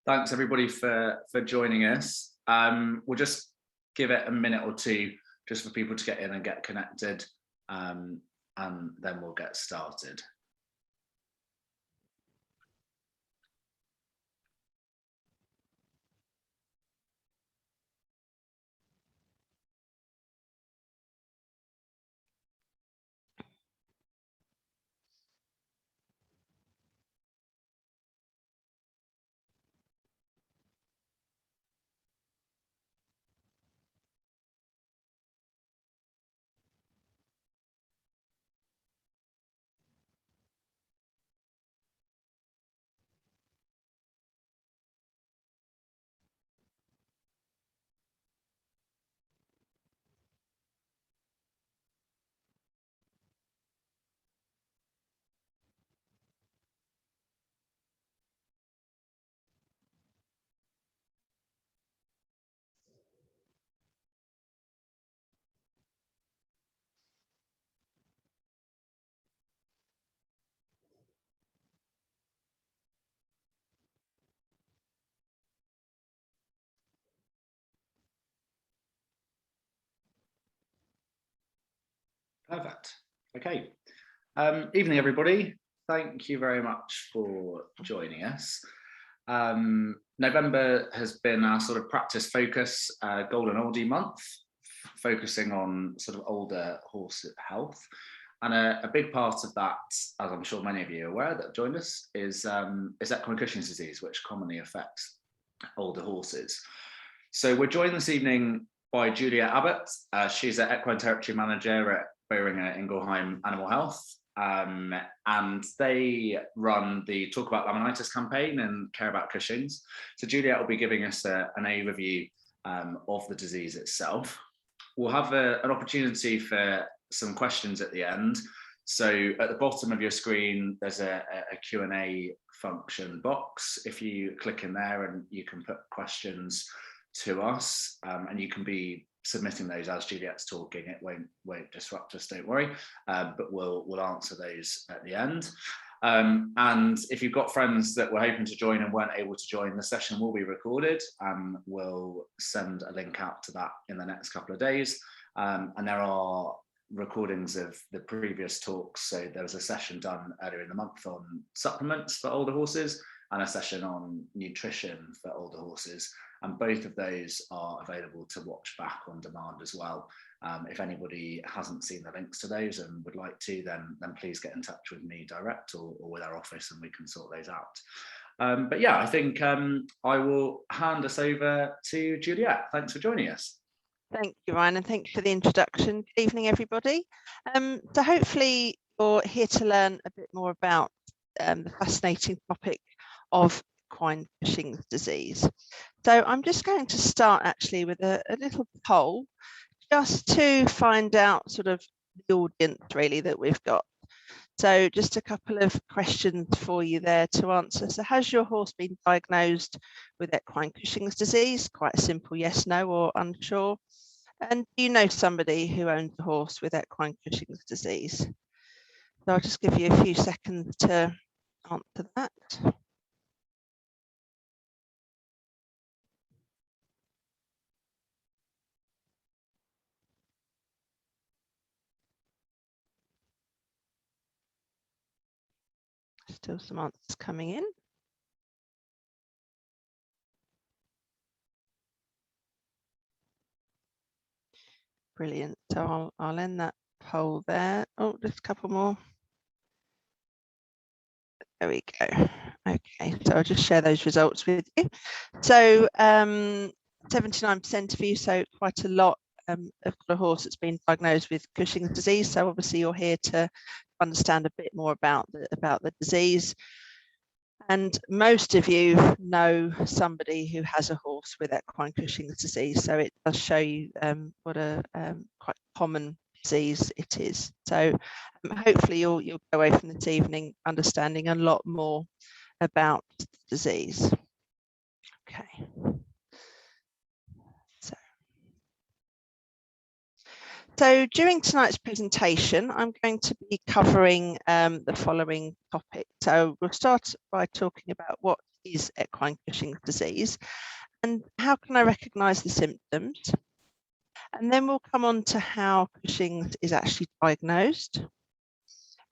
Thanks everybody for joining us. We'll just give it a minute or two just for people to get in and get connected, and then we'll get started. Perfect. Okay. Evening, everybody. Thank you very much for joining us. November has been our sort of practice focus, Golden Oldie month, focusing on sort of older horse health. And a big part of that, as I'm sure many of you are aware that have joined us, is Equine Cushing's disease, which commonly affects older horses. So we're joined this evening by Juliette Abbott. She's an Equine Territory Manager at Boehringer Ingelheim Animal Health, and they run the Talk About Laminitis campaign and Care About Cushing's. So Juliette will be giving us an overview of the disease itself. We'll have an opportunity for some questions at the end. So at the bottom of your screen, there's a Q&A function box. If you click in there, and you can put questions to us, and you can be submitting those as Juliette's talking. It won't disrupt us, don't worry, but we'll answer those at the end. And if you've got friends that were hoping to join and weren't able to join, the session will be recorded, and we'll send a link out to that in the next couple of days. And there are recordings of the previous talks. So there was a session done earlier in the month on supplements for older horses, and a session on nutrition for older horses. And both of those are available to watch back on demand as well. If anybody hasn't seen the links to those and would like to, then please get in touch with me direct or with our office, and we can sort those out. But yeah, I think I will hand us over to Juliette. Thanks for joining us. Thank you, Ryan, and thank you for the introduction. Good evening, everybody. So hopefully you're here to learn a bit more about the fascinating topic of equine Cushing's disease. So I'm just going to start actually with a little poll, just to find out sort of the audience really that we've got. So just a couple of questions for you there to answer. So has your horse been diagnosed with equine Cushing's disease? Quite a simple yes, no, or unsure. And do you know somebody who owns a horse with equine Cushing's disease? So I'll just give you a few seconds to answer that. Still some answers coming in. Brilliant. So I'll end that poll there. Oh, just a couple more. There we go. Okay, so I'll just share those results with you. So 79% of you, so quite a lot, have got a horse that's been diagnosed with Cushing's disease. So obviously you're here to understand a bit more about the disease. And most of you know somebody who has a horse with equine Cushing's disease. So it does show you what a quite common disease it is. So hopefully you'll go away from this evening understanding a lot more about the disease. Okay. So during tonight's presentation, I'm going to be covering the following topics. So we'll start by talking about what is equine Cushing's disease and how can I recognise the symptoms? And then we'll come on to how Cushing's is actually diagnosed.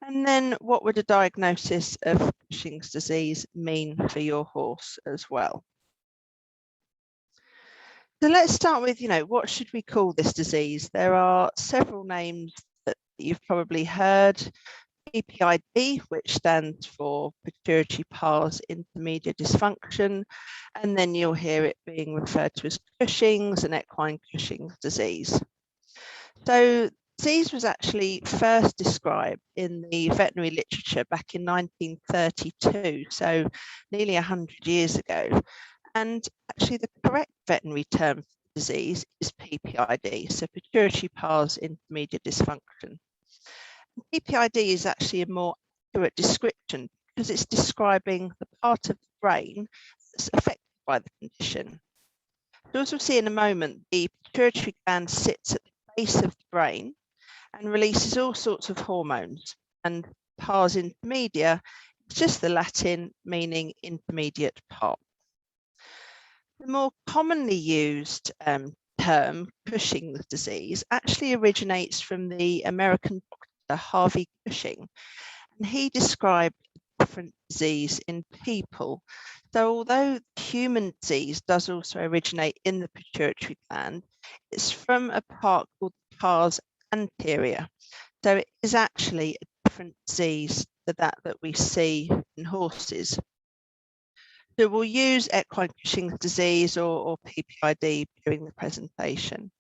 And then what would a diagnosis of Cushing's disease mean for your horse as well? So let's start with, what should we call this disease? There are several names that you've probably heard. Ppid, which stands for Pituitary Pars Intermedia Dysfunction, and then you'll hear it being referred to as Cushing's and Equine Cushing's disease. So disease was actually first described in the veterinary literature back in 1932, so nearly 100 years ago. And actually the correct veterinary term for the disease is PPID, so Pituitary Pars Intermedia Dysfunction. PPID is actually a more accurate description because it's describing the part of the brain that's affected by the condition. So as we'll see in a moment, the pituitary gland sits at the base of the brain and releases all sorts of hormones, and pars intermedia is just the Latin meaning intermediate part. The more commonly used term, Cushing's disease, actually originates from the American doctor Harvey Cushing, and he described a different disease in people. So although human disease does also originate in the pituitary gland, it's from a part called the pars anterior. So it is actually a different disease to that we see in horses. So we'll use equine Cushing's disease or PPID during the presentation.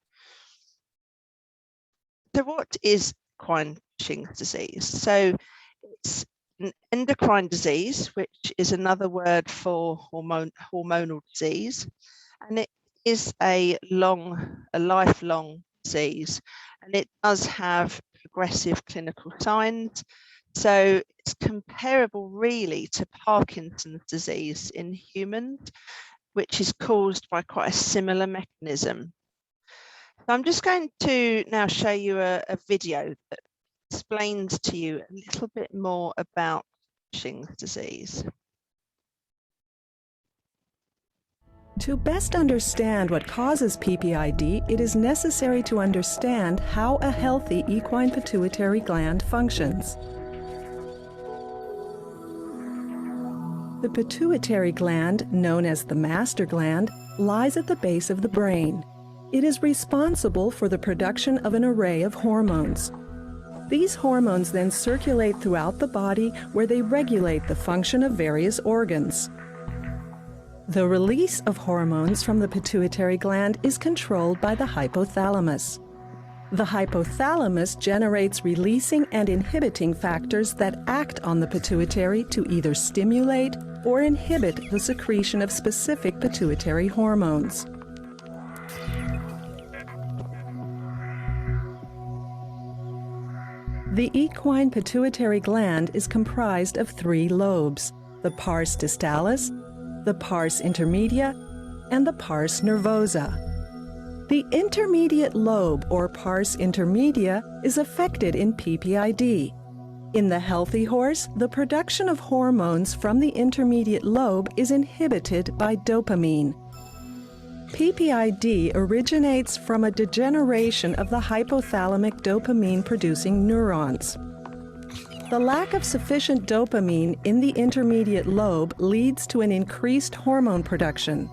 So what is equine Cushing's disease? So it's an endocrine disease, which is another word for hormonal disease, and it is a lifelong disease, and it does have progressive clinical signs. So it's comparable really to Parkinson's disease in humans, which is caused by quite a similar mechanism. So I'm just going to now show you a video that explains to you a little bit more about Cushing's disease. To best understand what causes PPID, it is necessary to understand how a healthy equine pituitary gland functions. The pituitary gland, known as the master gland, lies at the base of the brain. It is responsible for the production of an array of hormones. These hormones then circulate throughout the body where they regulate the function of various organs. The release of hormones from the pituitary gland is controlled by the hypothalamus. The hypothalamus generates releasing and inhibiting factors that act on the pituitary to either stimulate or inhibit the secretion of specific pituitary hormones. The equine pituitary gland is comprised of 3 lobes: the pars distalis, the pars intermedia, and the pars nervosa. The intermediate lobe, or pars intermedia, is affected in PPID. In the healthy horse, the production of hormones from the intermediate lobe is inhibited by dopamine. PPID originates from a degeneration of the hypothalamic dopamine-producing neurons. The lack of sufficient dopamine in the intermediate lobe leads to an increased hormone production.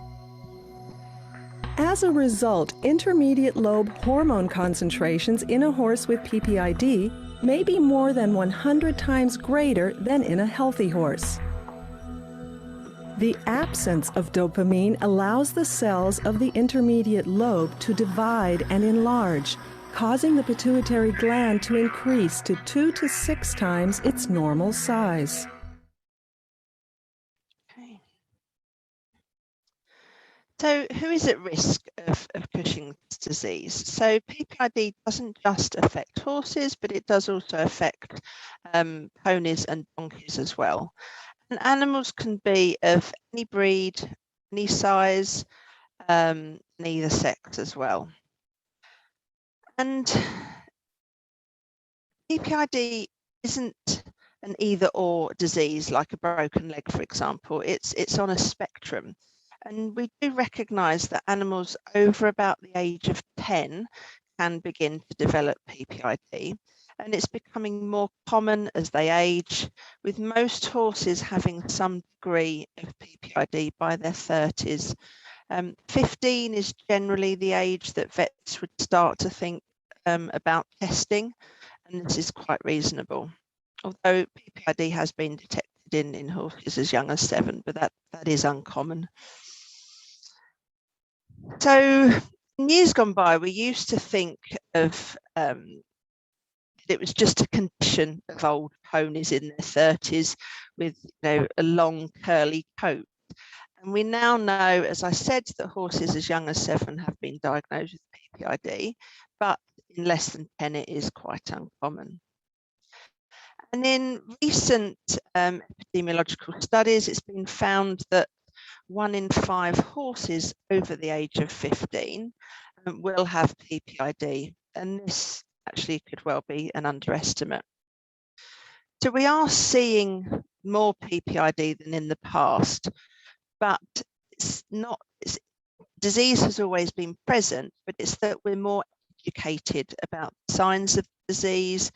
As a result, intermediate lobe hormone concentrations in a horse with PPID may be more than 100 times greater than in a healthy horse. The absence of dopamine allows the cells of the intermediate lobe to divide and enlarge, causing the pituitary gland to increase to 2 to 6 times its normal size. Okay. So who is at risk of Cushing's disease? So PPID doesn't just affect horses, but it does also affect ponies and donkeys as well. And animals can be of any breed, any size, and either sex as well. And PPID isn't an either or disease like a broken leg, for example. It's on a spectrum. And we do recognise that animals over about the age of 10 can begin to develop PPID. And it's becoming more common as they age, with most horses having some degree of PPID by their 30s. 15 is generally the age that vets would start to think about testing, and this is quite reasonable. Although PPID has been detected in horses as young as 7, but that is uncommon. So in years gone by, we used to think of it was just a condition of old ponies in their 30s with a long curly coat. And we now know, as I said, that horses as young as 7 have been diagnosed with PPID, but in less than 10 it is quite uncommon. And in recent epidemiological studies, it's been found that 1 in 5 horses over the age of 15 will have PPID, and this actually could well be an underestimate. So we are seeing more PPID than in the past, but disease has always been present, but it's that we're more educated about signs of disease,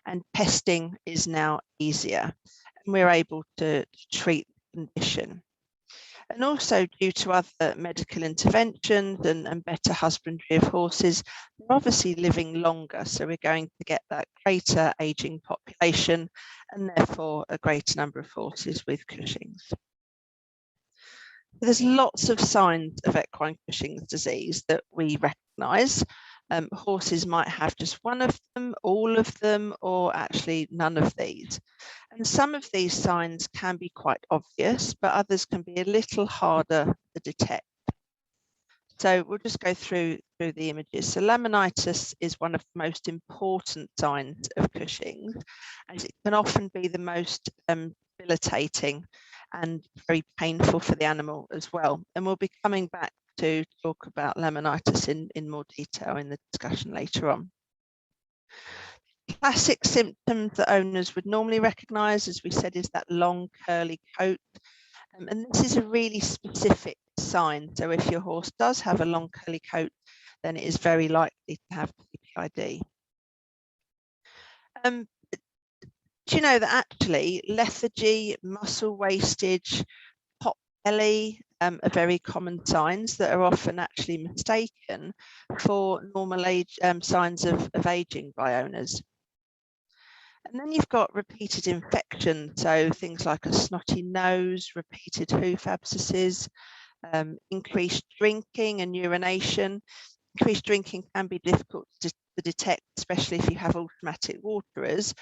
and testing is now easier, and we're able to treat the condition. And also due to other medical interventions and better husbandry of horses, they're obviously living longer. So we're going to get that greater aging population and therefore a greater number of horses with Cushing's. There's lots of signs of equine Cushing's disease that we recognise. Horses might have just one of them, all of them, or actually none of these. And some of these signs can be quite obvious, but others can be a little harder to detect. So we'll just go through the images. So laminitis is one of the most important signs of Cushing's, and it can often be the most debilitating and very painful for the animal as well. And we'll be coming back to talk about laminitis in more detail in the discussion later on. Classic symptoms that owners would normally recognise, as we said, is that long curly coat. And this is a really specific sign. So if your horse does have a long curly coat, then it is very likely to have PPID. Do you know that actually lethargy, muscle wastage, pot belly are very common signs that are often actually mistaken for normal age signs of aging by owners? And then you've got repeated infection, so things like a snotty nose, repeated hoof abscesses, increased drinking and urination. Increased drinking can be difficult to detect, especially if you have automatic waterers.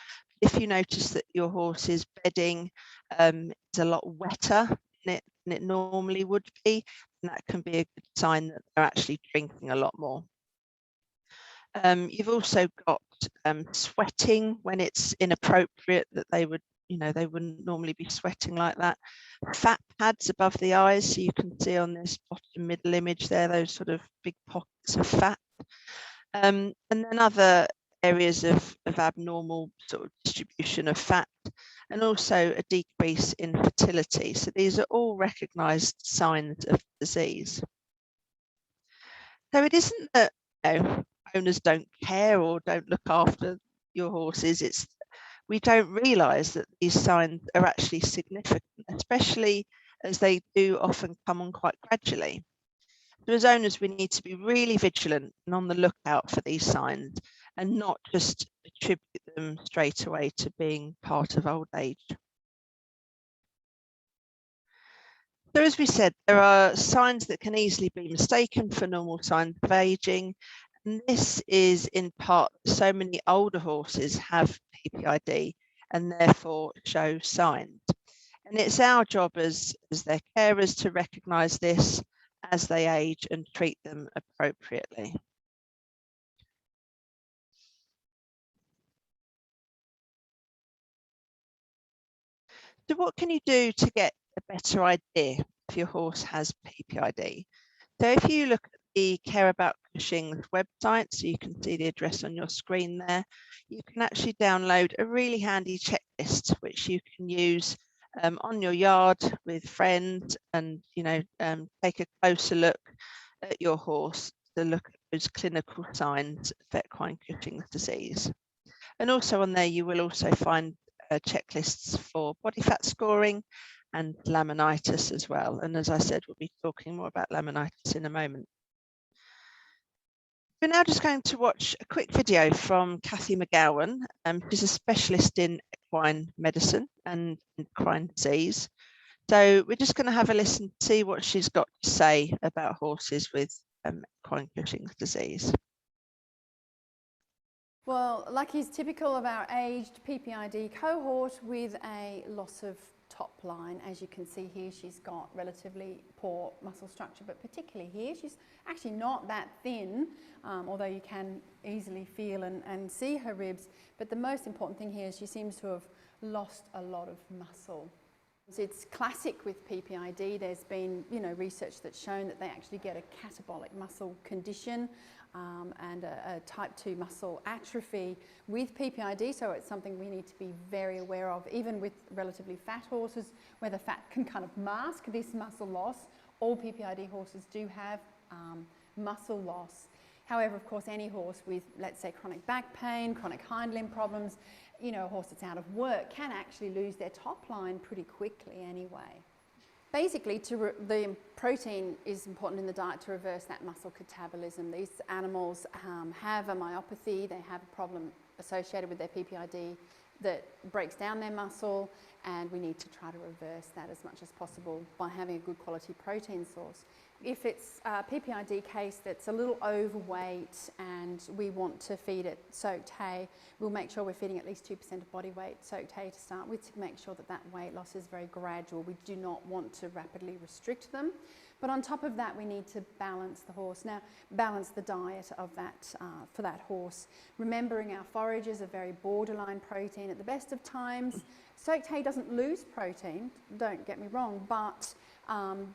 If you notice that your horse's bedding is a lot wetter than it normally would be, then that can be a good sign that they're actually drinking a lot more. You've also got sweating when it's inappropriate, that they wouldn't normally be sweating like that. Fat pads above the eyes, so you can see on this bottom middle image there, those sort of big pockets of fat. And then other areas of abnormal sort of distribution of fat, and also a decrease in fertility. So these are all recognised signs of disease. So it isn't that owners don't care or don't look after your horses, it's we don't realise that these signs are actually significant, especially as they do often come on quite gradually. So as owners, we need to be really vigilant and on the lookout for these signs and not just attribute them straight away to being part of old age. So as we said, there are signs that can easily be mistaken for normal signs of aging. And this is in part so many older horses have PPID and therefore show signs. And it's our job as their carers to recognise this as they age and treat them appropriately. So what can you do to get a better idea if your horse has PPID? So if you look at the Care About Cushing's website, so you can see the address on your screen there. You can actually download a really handy checklist which you can use on your yard with friends, and take a closer look at your horse to look at those clinical signs of equine Cushing's disease. And also on there you will also find checklists for body fat scoring and laminitis as well. And as I said, we'll be talking more about laminitis in a moment. We're now just going to watch a quick video from Kathy McGowan. She's a specialist in equine medicine and equine disease. So we're just going to have a listen to see what she's got to say about horses with equine Cushing's disease. Well, Lucky is typical of our aged PPID cohort with a loss of top line. As you can see here, she's got relatively poor muscle structure, but particularly here, she's actually not that thin, although you can easily feel and see her ribs. But the most important thing here is she seems to have lost a lot of muscle. It's classic with PPID. There's been, research that's shown that they actually get a catabolic muscle condition and a type 2 muscle atrophy with PPID, so it's something we need to be very aware of, even with relatively fat horses, where the fat can kind of mask this muscle loss. All PPID horses do have muscle loss. However, of course, any horse with, let's say, chronic back pain, chronic hind limb problems, a horse that's out of work can actually lose their top line pretty quickly anyway. Basically, the protein is important in the diet to reverse that muscle catabolism. These animals have a myopathy, they have a problem associated with their PPID that breaks down their muscle, and we need to try to reverse that as much as possible by having a good quality protein source. If it's a PPID case that's a little overweight and we want to feed it soaked hay, we'll make sure we're feeding at least 2% of body weight soaked hay to start with, to make sure that that weight loss is very gradual. We do not want to rapidly restrict them. But on top of that, we need to balance the horse. Now, balance the diet of that for that horse. Remembering our forages are very borderline protein at the best of times. Soaked hay doesn't lose protein, don't get me wrong, but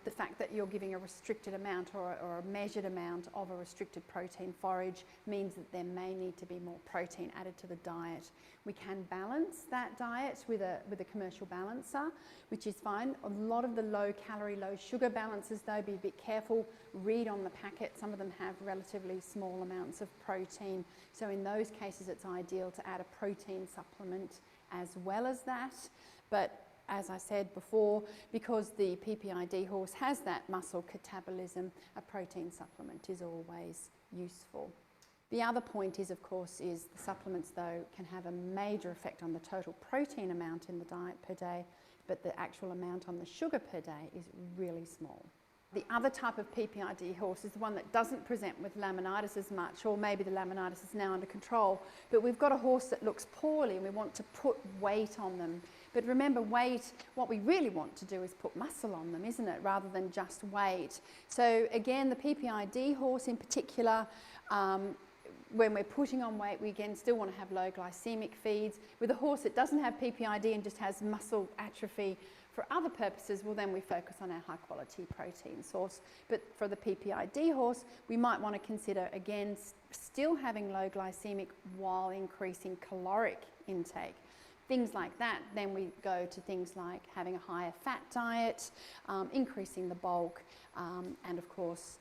the fact that you're giving a restricted amount or a measured amount of a restricted protein forage means that there may need to be more protein added to the diet. We can balance that diet with a commercial balancer, which is fine. A lot of the low calorie, low sugar balancers though, be a bit careful, read on the packet. Some of them have relatively small amounts of protein. So in those cases, it's ideal to add a protein supplement as well as that. But as I said before, because the PPID horse has that muscle catabolism, a protein supplement is always useful. The other point is, of course, is the supplements, though, can have a major effect on the total protein amount in the diet per day, but the actual amount on the sugar per day is really small. The other type of PPID horse is the one that doesn't present with laminitis as much, or maybe the laminitis is now under control, but we've got a horse that looks poorly and we want to put weight on them. But remember, weight, what we really want to do is put muscle on them, isn't it, rather than just weight. So again, the PPID horse in particular, when we're putting on weight, we again still want to have low glycemic feeds. With a horse that doesn't have PPID and just has muscle atrophy for other purposes, well, then we focus on our high quality protein source. But for the PPID horse, we might want to consider, again, still having low glycemic while increasing caloric intake. Things like that, then we go to things like having a higher fat diet, increasing the bulk, and of course,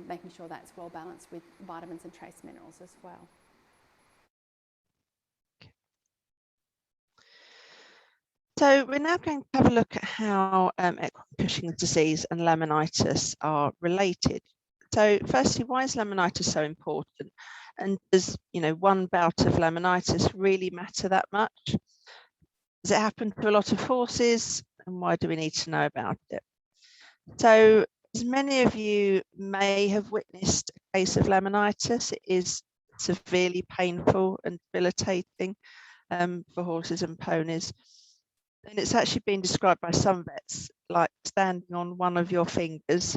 making sure that's well balanced with vitamins and trace minerals as well. So we're now going to have a look at how equine Cushing's disease and laminitis are related. So firstly, why is laminitis so important? And does, one bout of laminitis really matter that much? Does it happen to a lot of horses? And why do we need to know about it? So as many of you may have witnessed a case of laminitis, it is severely painful and debilitating for horses and ponies. And it's actually been described by some vets like standing on one of your fingers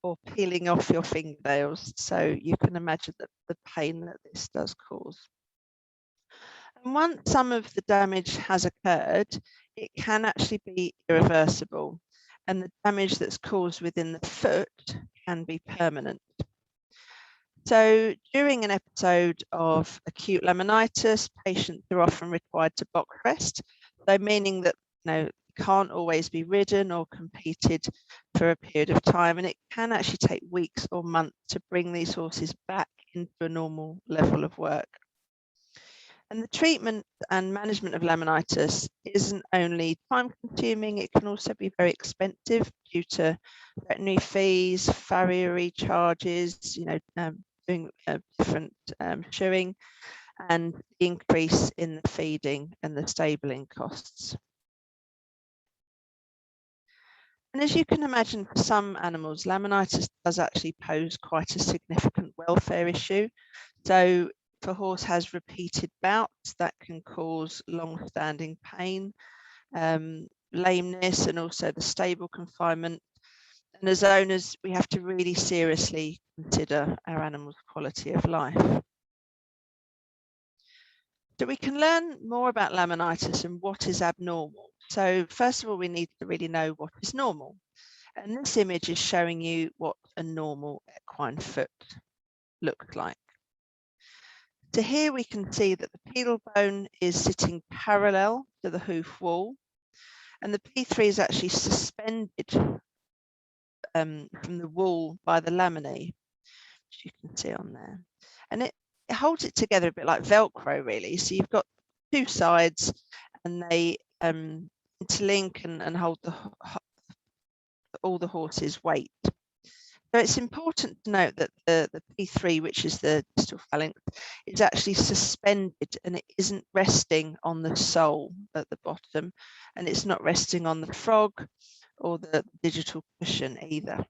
or peeling off your fingernails. So you can imagine the pain that this does cause. And once some of the damage has occurred, it can actually be irreversible. And the damage that's caused within the foot can be permanent. So during an episode of acute laminitis, patients are often required to box rest, so meaning that can't always be ridden or competed for a period of time, and it can actually take weeks or months to bring these horses back into a normal level of work. And the treatment and management of laminitis isn't only time consuming, it can also be very expensive due to veterinary fees, farriery charges, doing different shoeing, and the increase in the feeding and the stabling costs. And as you can imagine, for some animals, laminitis does actually pose quite a significant welfare issue. So if a horse has repeated bouts, that can cause long-standing pain, lameness, and also the stable confinement. And as owners, we have to really seriously consider our animal's quality of life. So we can learn more about laminitis and what is abnormal. So first of all, we need to really know what is normal. And this image is showing you what a normal equine foot looks like. So here we can see that the pedal bone is sitting parallel to the hoof wall, and the P3 is actually suspended from the wall by the laminae, which you can see on there. And it holds it together a bit like Velcro, really. So you've got two sides, and they interlink and hold all the horse's weight. So it's important to note that the P3, which is the distal phalanx, is actually suspended, and it isn't resting on the sole at the bottom, and it's not resting on the frog or the digital cushion either.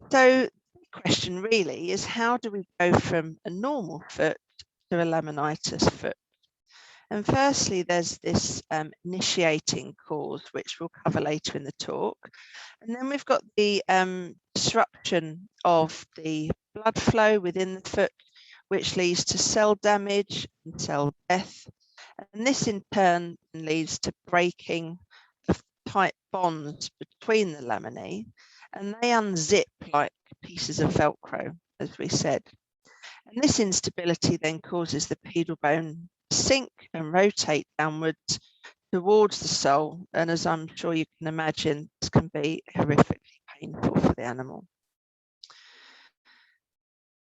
So the question really is, how do we go from a normal foot to a laminitis foot? And firstly, there's this initiating cause, which we'll cover later in the talk. And then we've got the disruption of the blood flow within the foot, which leads to cell damage and cell death. And this in turn leads to breaking of tight bonds between the laminae, and they unzip like pieces of Velcro, as we said. And this instability then causes the pedal bone to sink and rotate downwards towards the sole. And as I'm sure you can imagine, this can be horrifically painful for the animal.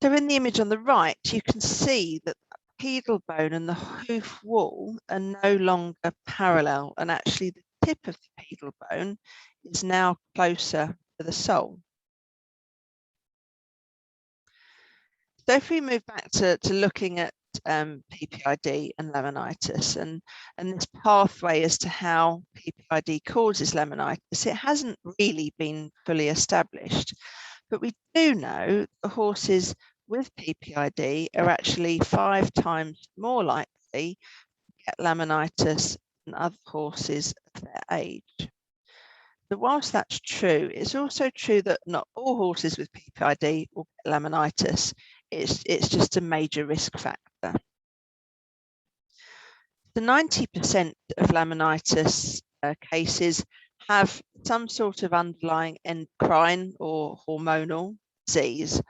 So in the image on the right, you can see that the pedal bone and the hoof wall are no longer parallel, and actually the tip of the pedal bone is now closer to the sole. So if we move back to looking at PPID and laminitis and this pathway as to how PPID causes laminitis, it hasn't really been fully established, but we do know the horses with PPID are actually 5 times more likely to get laminitis than other horses of their age. But whilst that's true, it's also true that not all horses with PPID will get laminitis. It's just a major risk factor. The 90% of laminitis cases have some sort of underlying endocrine or hormonal disease,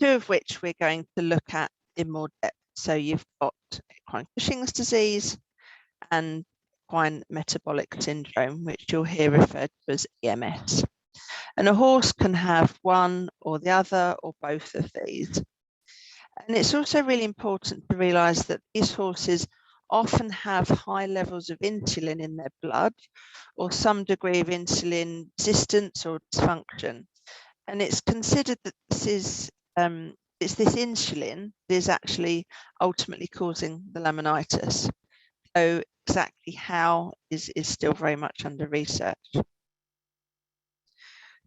2 of which we're going to look at in more depth. So you've got Equine Cushing's disease and equine metabolic syndrome, which you'll hear referred to as EMS. And a horse can have one or the other or both of these. And it's also really important to realise that these horses often have high levels of insulin in their blood or some degree of insulin resistance or dysfunction. And it's considered that this is it's this insulin that is actually ultimately causing the laminitis. So exactly how is still very much under research.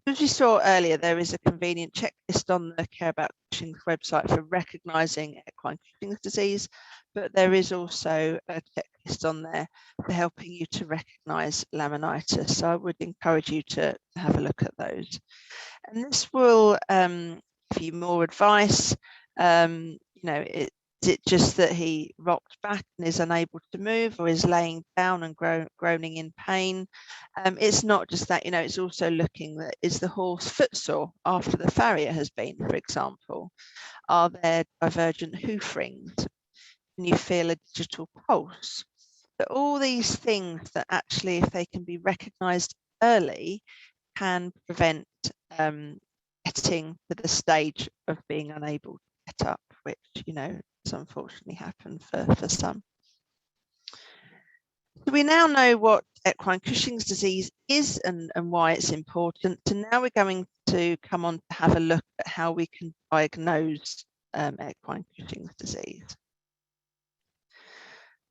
As we saw earlier, there is a convenient checklist on the Care About Cushing's website for recognising equine Cushing's disease, but there is also a checklist on there for helping you to recognise laminitis. So I would encourage you to have a look at those. And this will give you more advice. Is it just that he rocked back and is unable to move, or is laying down and groaning in pain? It's not just that, you know, it's also looking at, is the horse footsore after the farrier has been, for example? Are there divergent hoof rings? Can you feel a digital pulse? But all these things that actually, if they can be recognised early, can prevent getting to the stage of being unable to get up, which, you know, has unfortunately happened for some. So we now know what equine Cushing's disease is and why it's important. And now we're going to come on to have a look at how we can diagnose equine Cushing's disease.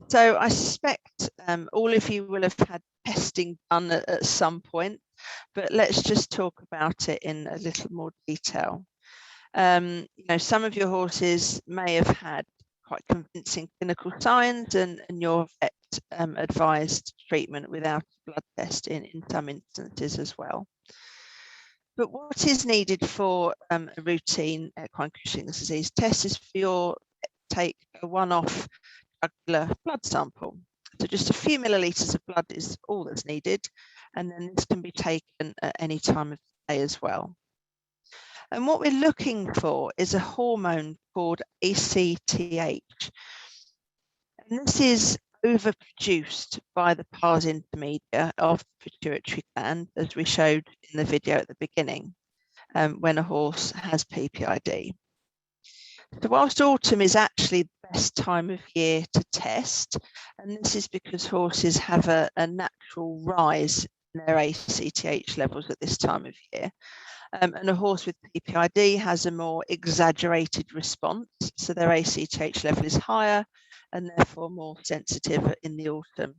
So I suspect all of you will have had testing done at some point, but let's just talk about it in a little more detail. You know, some of your horses may have had quite convincing clinical signs, and your vet advised treatment without a blood test in some instances as well. But what is needed for a routine equine Cushing's disease test is for your vet to take a one-off regular blood sample. So just a few millilitres of blood is all that's needed, and then this can be taken at any time of the day as well. And what we're looking for is a hormone called ACTH. And this is overproduced by the pars intermedia of the pituitary gland, as we showed in the video at the beginning, when a horse has PPID. So whilst autumn is actually the best time of year to test, and this is because horses have a natural rise in their ACTH levels at this time of year. And a horse with PPID has a more exaggerated response, so their ACTH level is higher and therefore more sensitive in the autumn.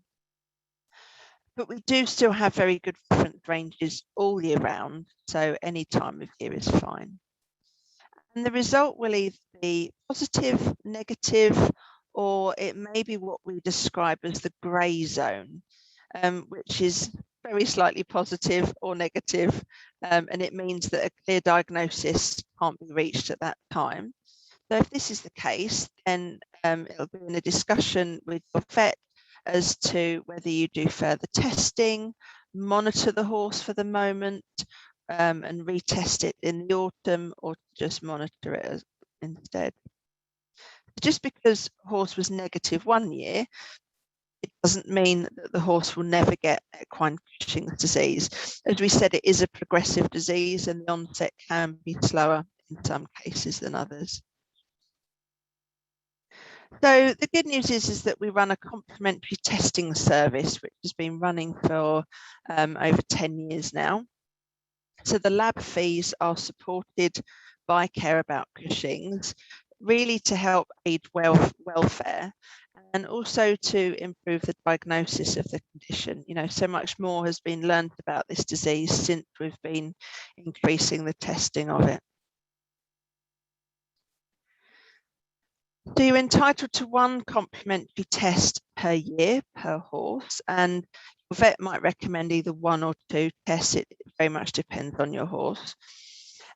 But we do still have very good reference ranges all year round, so any time of year is fine. And the result will either be positive, negative, or it may be what we describe as the grey zone, which is very slightly positive or negative, and it means that a clear diagnosis can't be reached at that time. So if this is the case, then it'll be in a discussion with your vet as to whether you do further testing, monitor the horse for the moment, and retest it in the autumn, or just monitor it instead. Just because a horse was negative one year, it doesn't mean that the horse will never get equine Cushing's disease. As we said, it is a progressive disease and the onset can be slower in some cases than others. So the good news is that we run a complimentary testing service, which has been running for over 10 years now. So the lab fees are supported by Care About Cushing's, really to help aid welfare and also to improve the diagnosis of the condition. You know, so much more has been learned about this disease since we've been increasing the testing of it. So you're entitled to one complimentary test per year per horse, and your vet might recommend either one or two tests. It very much depends on your horse.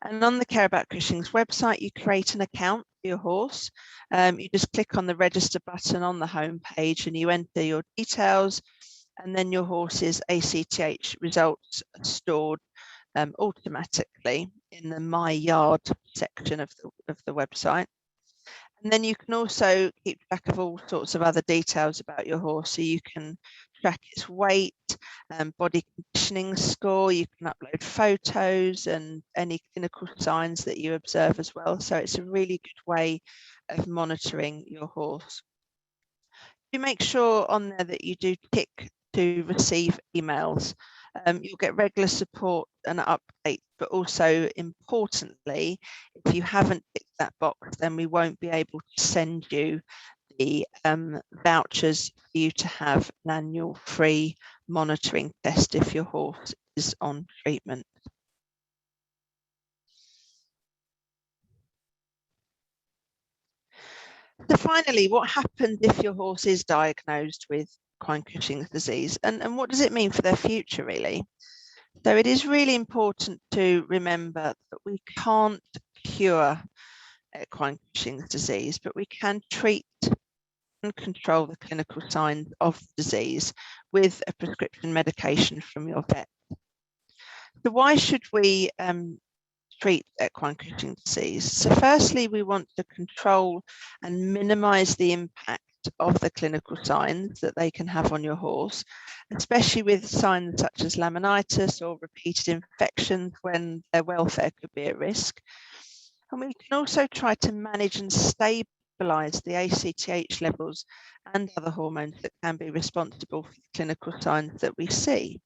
And on the Care About Cushing's website, you create an account for your horse. You just click on the register button on the home page and you enter your details, and then your horse's ACTH results are stored automatically in the My Yard section of the website. And then you can also keep track of all sorts of other details about your horse. So you can track its weight, body conditioning score, you can upload photos and any clinical signs that you observe as well. So it's a really good way of monitoring your horse. You make sure on there that you do tick to receive emails. You'll get regular support and updates, but also importantly, if you haven't ticked that box, then we won't be able to send you the vouchers for you to have an annual free monitoring test if your horse is on treatment. So finally, what happens if your horse is diagnosed with equine Cushing's disease, and what does it mean for their future, really? So it is really important to remember that we can't cure equine Cushing's disease, but we can treat and control the clinical signs of the disease with a prescription medication from your vet. So why should we treat equine Cushing's disease? So firstly, we want to control and minimize the impact of the clinical signs that they can have on your horse, especially with signs such as laminitis or repeated infections when their welfare could be at risk. And we can also try to manage and stabilize the ACTH levels and other hormones that can be responsible for the clinical signs that we see.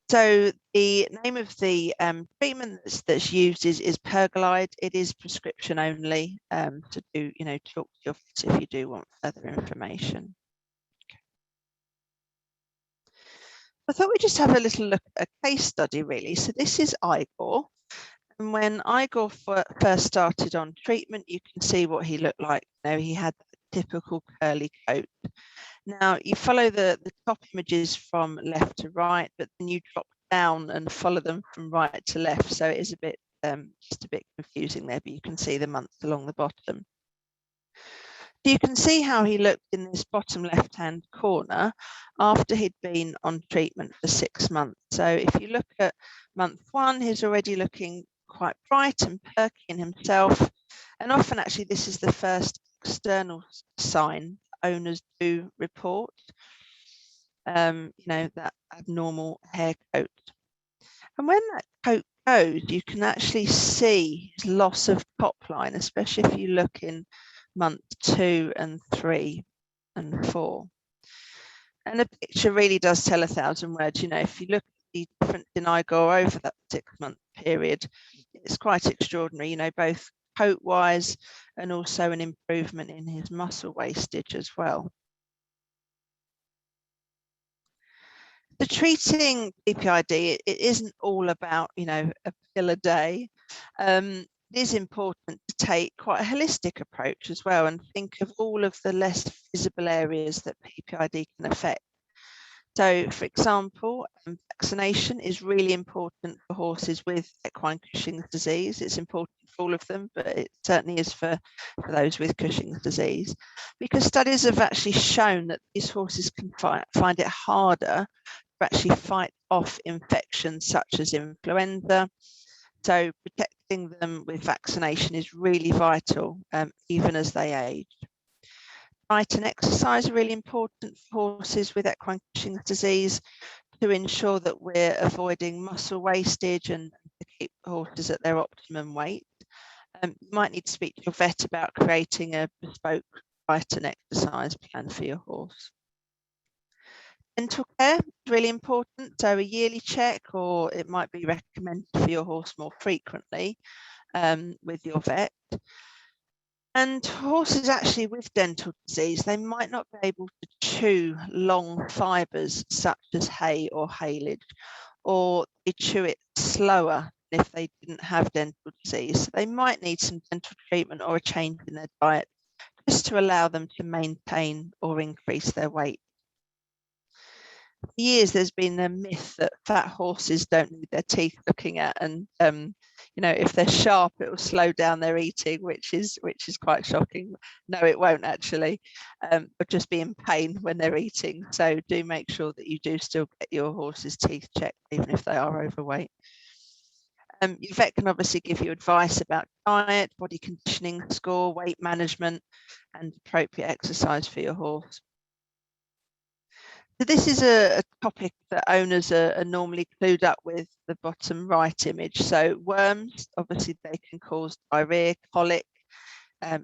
So the name of the treatment that's used is pergolide. It is prescription only. To do, talk to your vet if you do want further information. Okay. I thought we'd just have a little look at a case study, really. So this is Igor, and when Igor first started on treatment, you can see what he looked like. He had the typical curly coat. Now you follow the top images from left to right, but then you drop down and follow them from right to left. So it is a bit just a bit confusing there, but you can see the months along the bottom. So you can see how he looked in this bottom left-hand corner after he'd been on treatment for 6 months. So if you look at month 1, he's already looking quite bright and perky in himself. And often actually this is the first external sign owners do report, that abnormal hair coat. And when that coat goes, you can actually see his loss of top line, especially if you look in month 2 and 3 and 4. And a picture really does tell 1,000 words. If you look at the difference in Igor over that 6-month period, it's quite extraordinary, both coat-wise and also an improvement in his muscle wastage as well. The treating PPID, it isn't all about, a pill a day. It is important to take quite a holistic approach as well and think of all of the less visible areas that PPID can affect. So, for example, vaccination is really important for horses with equine Cushing's disease. It's important for all of them, but it certainly is for those with Cushing's disease, because studies have actually shown that these horses can find it harder to actually fight off infections such as influenza. So protecting them with vaccination is really vital, even as they age. Diet and exercise are really important for horses with equine Cushing's disease to ensure that we're avoiding muscle wastage and to keep horses at their optimum weight. You might need to speak to your vet about creating a bespoke diet and exercise plan for your horse. Dental care is really important, so a yearly check, or it might be recommended for your horse more frequently with your vet. And horses actually with dental disease, they might not be able to chew long fibres such as hay or haylage, or they chew it slower than if they didn't have dental disease. So they might need some dental treatment or a change in their diet just to allow them to maintain or increase their weight. For years, there's been a myth that fat horses don't need their teeth looking at, and if they're sharp, it will slow down their eating, which is quite shocking. No, it won't actually, but just be in pain when they're eating. So do make sure that you do still get your horse's teeth checked, even if they are overweight. Your vet can obviously give you advice about diet, body conditioning score, weight management, and appropriate exercise for your horse. So this is a topic that owners are normally clued up with, the bottom right image. So worms, obviously they can cause diarrhea, colic,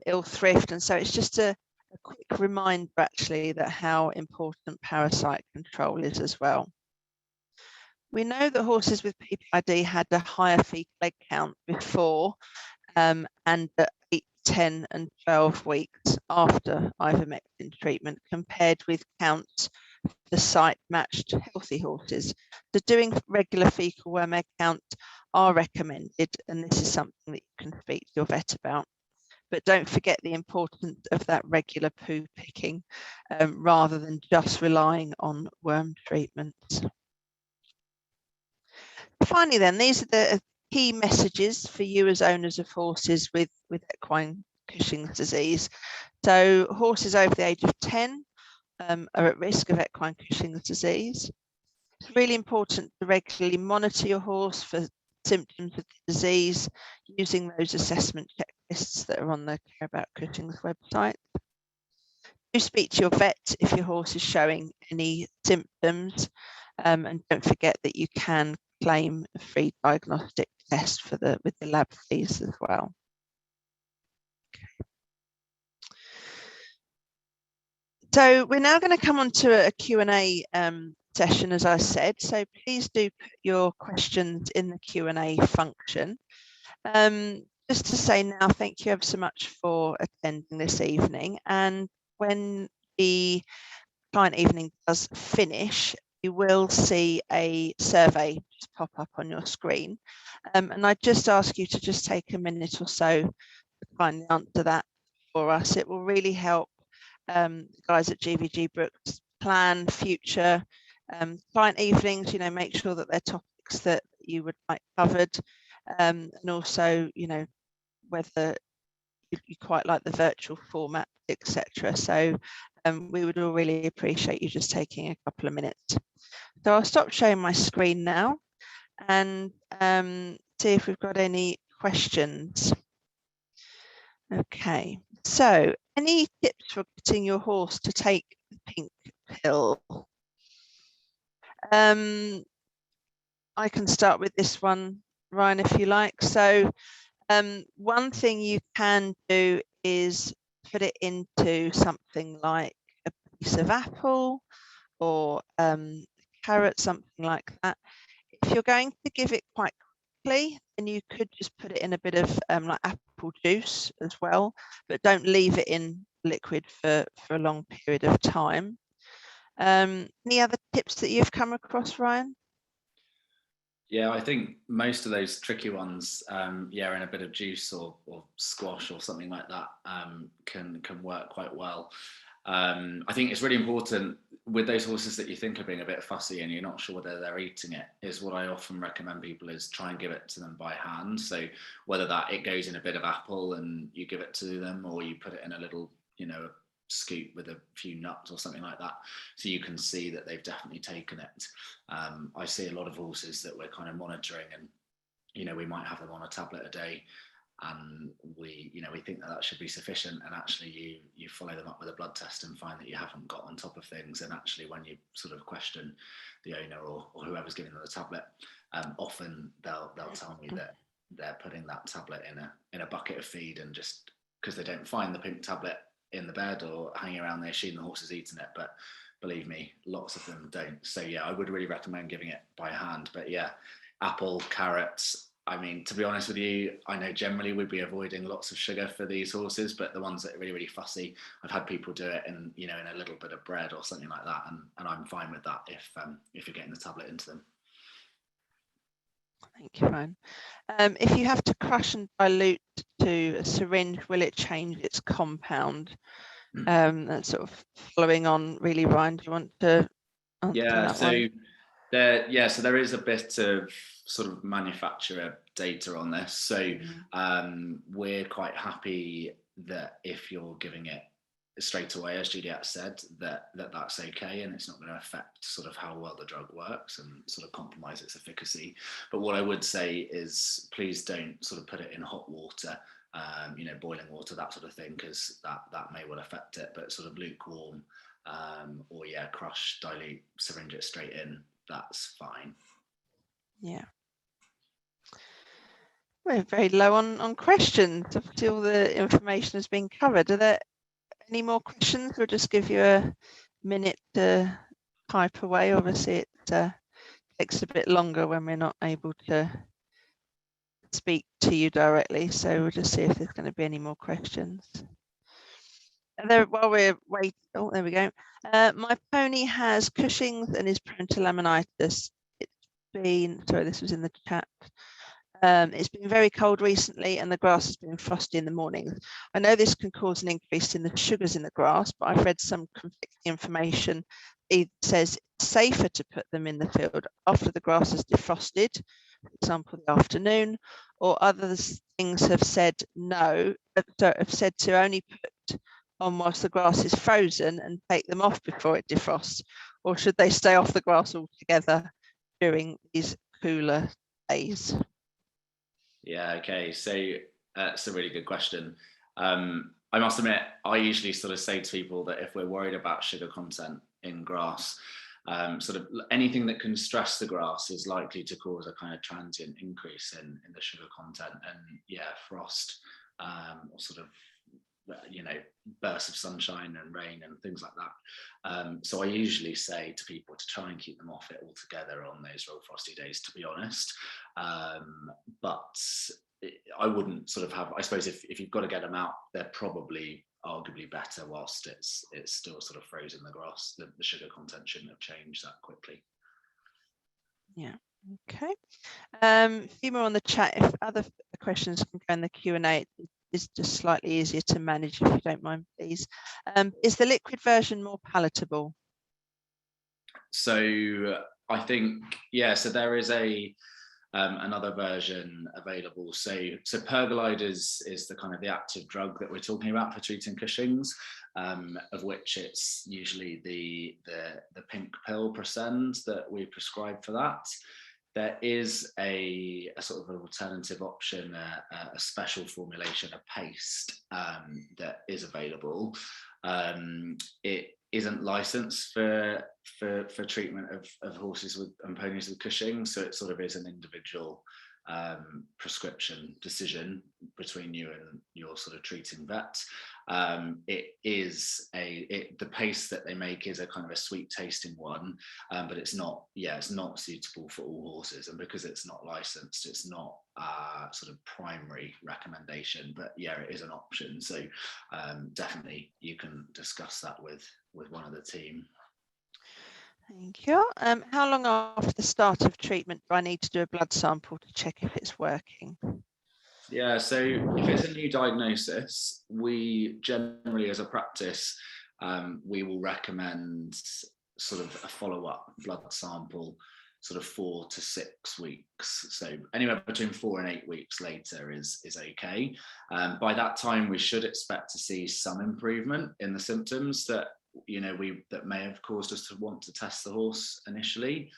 ill thrift. And so it's just a quick reminder actually that how important parasite control is as well. We know that horses with PPID had a higher fecal egg count before and at 8, 10 and 12 weeks after ivermectin treatment compared with counts the site-matched healthy horses. So doing regular fecal worm egg counts are recommended, and this is something that you can speak to your vet about. But don't forget the importance of that regular poo picking rather than just relying on worm treatments. Finally then, these are the key messages for you as owners of horses with equine Cushing's disease. So horses over the age of 10 are at risk of equine Cushing's disease. It's really important to regularly monitor your horse for symptoms of the disease using those assessment checklists that are on the Care About Cushing's website. Do speak to your vet if your horse is showing any symptoms, and don't forget that you can claim a free diagnostic test for with the lab fees as well. Okay. So we're now going to come on to a Q&A session, as I said. So please do put your questions in the Q&A function. Just to say now, thank you ever so much for attending this evening. And when the client evening does finish, you will see a survey just pop up on your screen. And I just ask you to just take a minute or so to kindly answer that for us. It will really help the guys at GVG Brooks plan future client evenings, make sure that they're topics that you would like covered, and also, whether you quite like the virtual format, etc. So we would all really appreciate you just taking a couple of minutes. So I'll stop showing my screen now and see if we've got any questions. Okay, so any tips for getting your horse to take the pink pill? I can start with this one, Ryan, if you like. So one thing you can do is put it into something like a piece of apple or carrot, something like that. If you're going to give it quite quickly, then you could just put it in a bit of like apple juice as well, but don't leave it in liquid for a long period of time. Any other tips that you've come across, Ryan? Yeah, I think most of those tricky ones, yeah, in a bit of juice or squash or something like that, can work quite well. I think it's really important with those horses that you think are being a bit fussy and you're not sure whether they're eating it, is what I often recommend people is try and give it to them by hand. So whether that it goes in a bit of apple and you give it to them, or you put it in a little, scoop with a few nuts or something like that, so you can see that they've definitely taken it. I see a lot of horses that we're kind of monitoring, and we might have them on a tablet a day, and we think that should be sufficient, and actually you follow them up with a blood test and find that you haven't got on top of things. And actually when you sort of question the owner or whoever's giving them the tablet, often they'll tell me that they're putting that tablet in a bucket of feed, and just because they don't find the pink tablet in the bed or hanging around, they assume the horse is eating it, but believe me, lots of them don't. So yeah, I would really recommend giving it by hand. But yeah, apple, carrots, I mean, to be honest with you, I know generally we'd be avoiding lots of sugar for these horses, but the ones that are really, really fussy, I've had people do it in a little bit of bread or something like that, and I'm fine with that if you're getting the tablet into them. Thank you, Ryan. If you have to crush and dilute to a syringe, will it change its compound? That's sort of following on, really, Ryan. Do you want to answer that one? So there is a bit of sort of manufacturer data on this. So we're quite happy that if you're giving it straight away, as Juliette said, that's okay, and it's not going to affect sort of how well the drug works and sort of compromise its efficacy. But what I would say is please don't sort of put it in hot water, boiling water, that sort of thing, because that may well affect it. But sort of lukewarm, or crush, dilute, syringe it straight in, that's fine. Yeah. We're very low on questions. Obviously, all the information has been covered. Are there any more questions? We'll just give you a minute to type away. Obviously, it takes a bit longer when we're not able to speak to you directly. So we'll just see if there's going to be any more questions. While we're waiting, oh, there we go. My pony has Cushing's and is prone to laminitis. Sorry, this was in the chat. It's been very cold recently and the grass has been frosty in the mornings. I know this can cause an increase in the sugars in the grass, but I've read some conflicting information. It says it's safer to put them in the field after the grass is defrosted, for example, the afternoon, or other things have said no, have said to only put on whilst the grass is frozen and take them off before it defrosts, or should they stay off the grass altogether during these cooler days? Yeah, okay, so that's a really good question. I must admit, I usually sort of say to people that if we're worried about sugar content in grass, sort of anything that can stress the grass is likely to cause a kind of transient increase in the sugar content, and yeah, frost or sort of, you know, bursts of sunshine and rain and things like that. So I usually say to people to try and keep them off it altogether on those real frosty days, to be honest. But I wouldn't sort of have, I suppose if you've got to get them out, they're probably arguably better whilst it's still sort of frozen in the grass. The sugar content shouldn't have changed that quickly. Yeah, okay. A few more on the chat. If other questions can go in the Q&A, it's just slightly easier to manage, if you don't mind, please. Is the liquid version more palatable? So I think, yeah, so there is another version available. So Pergolide is the kind of the active drug that we're talking about for treating Cushing's, of which it's usually the pink pill % that we prescribe for that. There is a sort of an alternative option, a special formulation, a paste that is available. It isn't licensed for treatment of horses and ponies with Cushing's, so it sort of is an individual prescription decision between you and your sort of treating vet. It is the paste that they make is a kind of a sweet tasting one, but it's not suitable for all horses, and because it's not licensed, it's not sort of primary recommendation, but yeah, it is an option. So definitely you can discuss that with one of the team. Thank you. How long after the start of treatment do I need to do a blood sample to check if it's working? Yeah, so if it's a new diagnosis, we generally, as a practice, we will recommend sort of a follow-up blood sample sort of 4 to 6 weeks. So anywhere between 4 and 8 weeks later is okay. By that time, we should expect to see some improvement in the symptoms that that may have caused us to want to test the horse initially.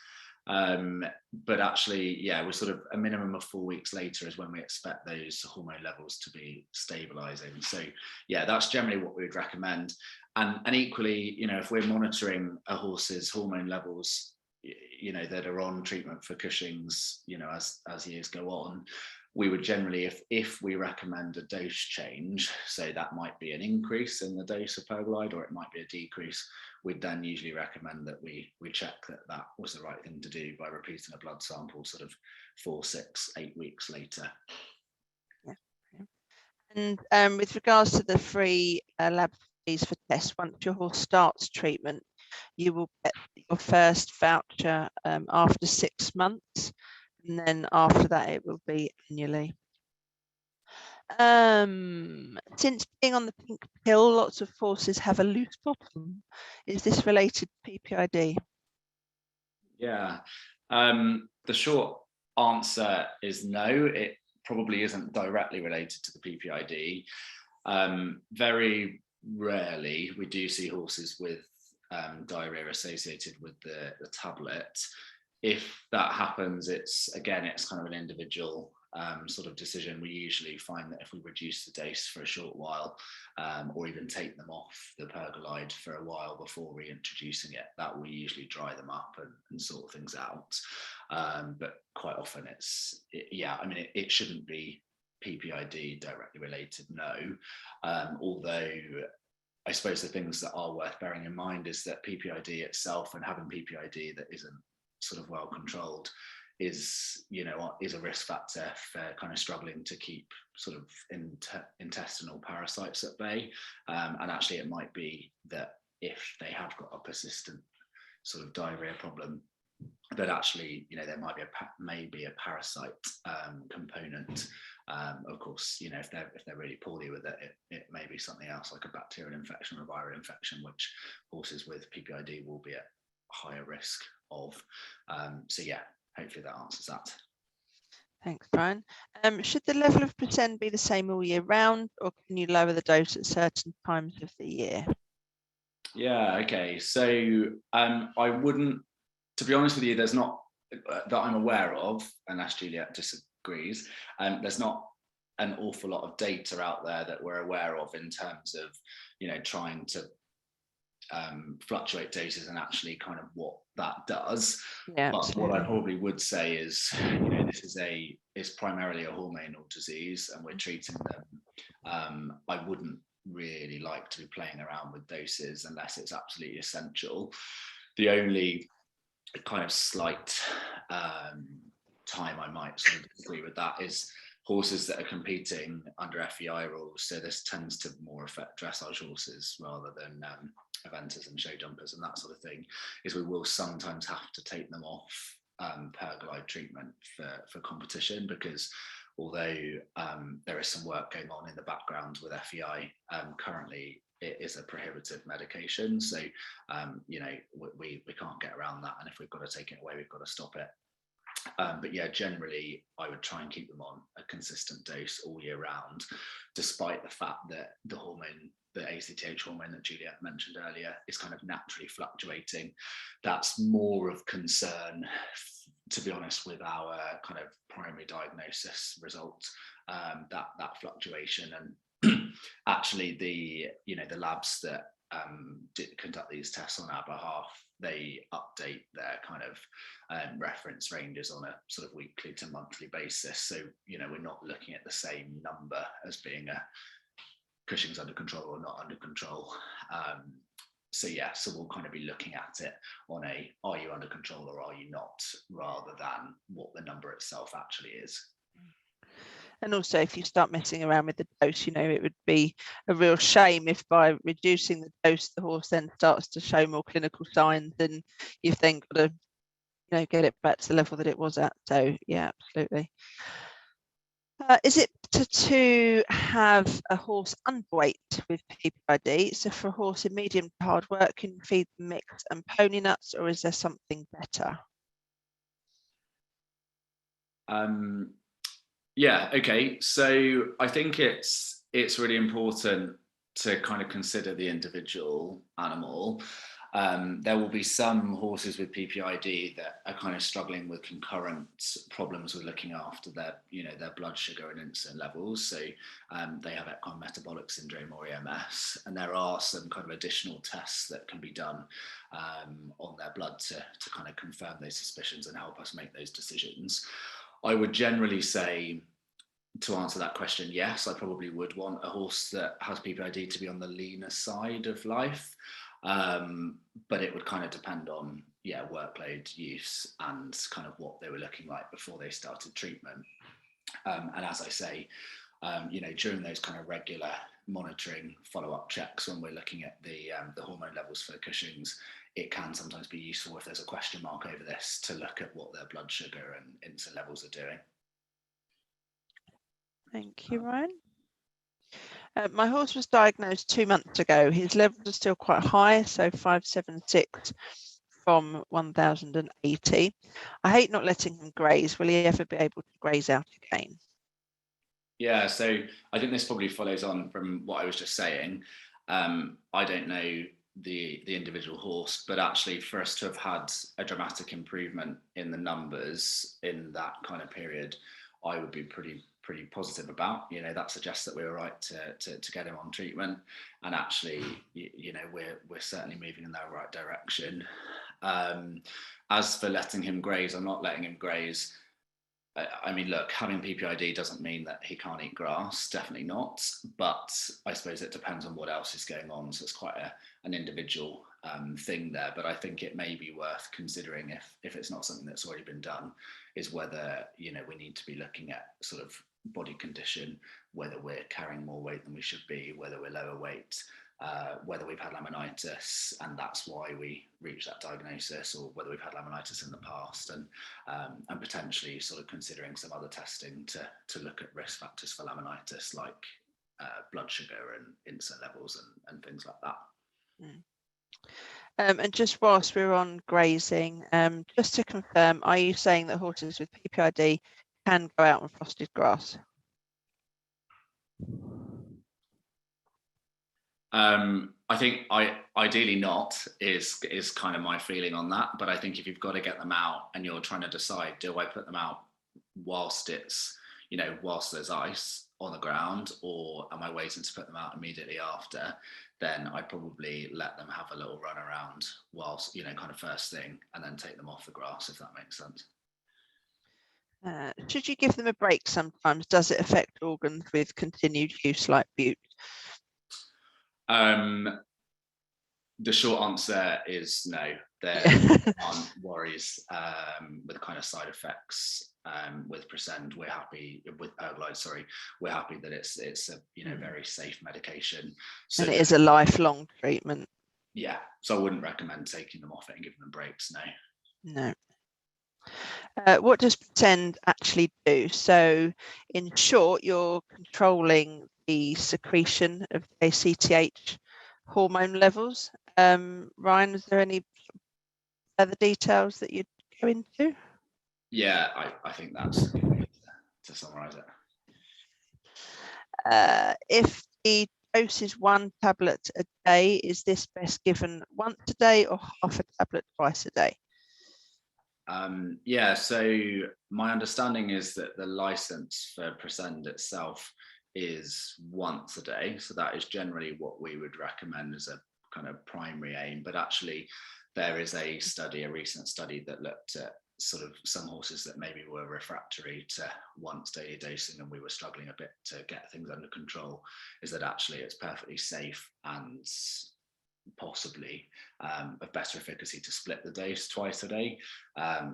But actually, yeah, we're sort of a minimum of 4 weeks later is when we expect those hormone levels to be stabilizing. So yeah, that's generally what we would recommend. And equally, if we're monitoring a horse's hormone levels, that are on treatment for Cushing's, as years go on, we would generally, if we recommend a dose change, so that might be an increase in the dose of Pergolide, or it might be a decrease, we'd then usually recommend that we check that was the right thing to do by repeating a blood sample sort of 4, 6, 8 weeks later. Yeah. And with regards to the free lab fees for tests, once your horse starts treatment, you will get your first voucher after 6 months. And then after that, it will be annually. Since being on the pink pill, lots of horses have a loose bottom. Is this related to PPID? Yeah, the short answer is no, it probably isn't directly related to the PPID. Very rarely we do see horses with diarrhea associated with the tablet. If that happens, it's kind of an individual sort of decision. We usually find that if we reduce the dose for a short while, or even take them off the Pergolide for a while before reintroducing it, that will usually dry them up and sort things out. But quite often it shouldn't be PPID directly related, no. Although I suppose the things that are worth bearing in mind is that PPID itself, and having PPID that isn't sort of well controlled, is a risk factor for kind of struggling to keep sort of intestinal parasites at bay. And actually it might be that if they have got a persistent sort of diarrhea problem, that actually there might be a parasite component. Of course, if they're really poorly with it may be something else, like a bacterial infection or a viral infection, which horses with PPID will be at higher risk of. So yeah, hopefully that answers that. Thanks, Brian. Should the level of Ppid be the same all year round, or can you lower the dose at certain times of the year? Yeah, okay. So I wouldn't, to be honest with you, there's not, that I'm aware of, unless Juliette disagrees, there's not an awful lot of data out there that we're aware of in terms of, trying to fluctuate doses and actually kind of what that does. Yeah, but absolutely. what I probably would say is, this is primarily a hormonal disease, and we're treating them. I wouldn't really like to be playing around with doses unless it's absolutely essential. The only kind of slight time I might sort of disagree with that is horses that are competing under FEI rules. So this tends to more affect dressage horses rather than eventers and show jumpers and that sort of thing, is we will sometimes have to take them off per glide treatment for competition, because although there is some work going on in the background with FEI, currently it is a prohibitive medication. So, we can't get around that. And if we've got to take it away, we've got to stop it. But yeah, generally, I would try and keep them on a consistent dose all year round, despite the fact that the hormone, the ACTH hormone that Juliette mentioned earlier, is kind of naturally fluctuating. That's more of concern, to be honest, with our kind of primary diagnosis result, that fluctuation. And actually the labs that did conduct these tests on our behalf, they update their kind of reference ranges on a sort of weekly to monthly basis. So, we're not looking at the same number as being a Cushing's under control or not under control. So we'll kind of be looking at it on a, are you under control or are you not, rather than what the number itself actually is. And also, if you start messing around with the dose, it would be a real shame if by reducing the dose, the horse then starts to show more clinical signs, and you've then got to, get it back to the level that it was at. So yeah, absolutely. Is it better to have a horse underweight with PPID? So for a horse in medium to hard work, can you feed them mixed and pony nuts, or is there something better? Yeah, okay. So I think it's really important to kind of consider the individual animal. There will be some horses with PPID that are kind of struggling with concurrent problems with looking after their blood sugar and insulin levels. So they have equine metabolic syndrome, or EMS, and there are some kind of additional tests that can be done on their blood to kind of confirm those suspicions and help us make those decisions. I would generally say, to answer that question, yes, I probably would want a horse that has PPID to be on the leaner side of life. But it would kind of depend on workload, use, and kind of what they were looking like before they started treatment. And as I say, during those kind of regular monitoring follow-up checks, when we're looking at the hormone levels for Cushing's, it can sometimes be useful, if there's a question mark over this, to look at what their blood sugar and insulin levels are doing. Thank you, Ryan. My horse was diagnosed 2 months ago. His levels are still quite high, so 576 from 1080. I hate not letting him graze. Will he ever be able to graze out again? Yeah, so I think this probably follows on from what I was just saying. I don't know the individual horse, but actually for us to have had a dramatic improvement in the numbers in that kind of period, I would be pretty positive about. That suggests that we were right to get him on treatment, and actually we're certainly moving in the right direction. As for letting him graze, I'm not letting him graze. I mean, look, having PPID doesn't mean that he can't eat grass, definitely not, but I suppose it depends on what else is going on, so it's quite an individual thing there. But I think it may be worth considering, if it's not something that's already been done, is whether we need to be looking at sort of body condition, whether we're carrying more weight than we should be, whether we're lower weight, whether we've had laminitis and that's why we reached that diagnosis, or whether we've had laminitis in the past, and potentially sort of considering some other testing to look at risk factors for laminitis, like blood sugar and insulin levels and things like that. And just whilst we're on grazing, just to confirm, are you saying that horses with PPID can go out on frosted grass? I think ideally not is kind of my feeling on that. But I think if you've got to get them out and you're trying to decide, do I put them out whilst it's, whilst there's ice on the ground, or am I waiting to put them out immediately after? Then I'd probably let them have a little run around whilst, kind of first thing, and then take them off the grass, if that makes sense. Should you give them a break sometimes? Does it affect organs with continued use like bute? The short answer is no. There aren't worries with kind of side effects with Presend. We're happy with Perglide. Sorry, we're happy that it's a very safe medication. So and it is a lifelong treatment. Yeah, so I wouldn't recommend taking them off it and giving them breaks. No. What does Presend actually do? So, in short, you're controlling the secretion of ACTH hormone levels. Ryan, is there any other details that you'd go into? Yeah, I think that's a good way to summarise it. If the dose is 1 tablet a day, is this best given once a day or half a tablet twice a day? Yeah, so my understanding is that the license for Presend itself is once a day. So that is generally what we would recommend as a kind of primary aim. But actually, there is a recent study that looked at sort of some horses that maybe were refractory to once daily dosing, and we were struggling a bit to get things under control, is that actually it's perfectly safe and possibly of better efficacy to split the dose twice a day.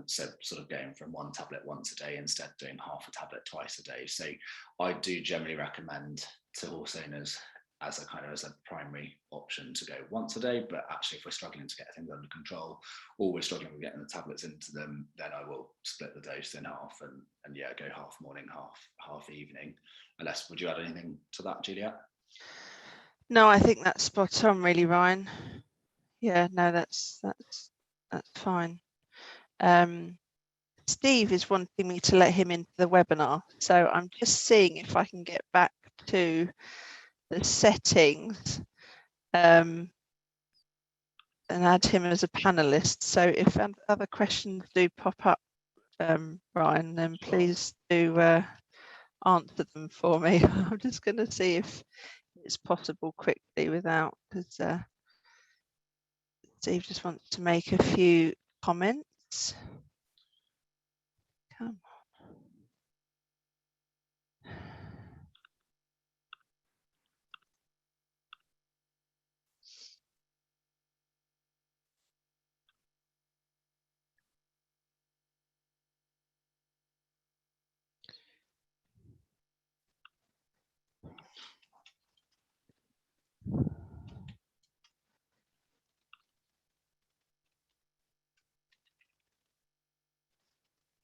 So sort of going from 1 tablet once a day instead of doing half a tablet twice a day. So I do generally recommend to horse owners as a primary option to go once a day, but actually if we're struggling to get things under control or we're struggling with getting the tablets into them, then I will split the dose in half and yeah, go half morning, half evening. Unless, would you add anything to that, Juliette? No, I think that's spot on, really, Ryan. Yeah, no, that's fine. Steve is wanting me to let him into the webinar, so I'm just seeing if I can get back to the settings and add him as a panelist. So if other questions do pop up, Ryan, then please do answer them for me. I'm just going to see if it's possible quickly without, because Steve just wants to make a few comments. Come on.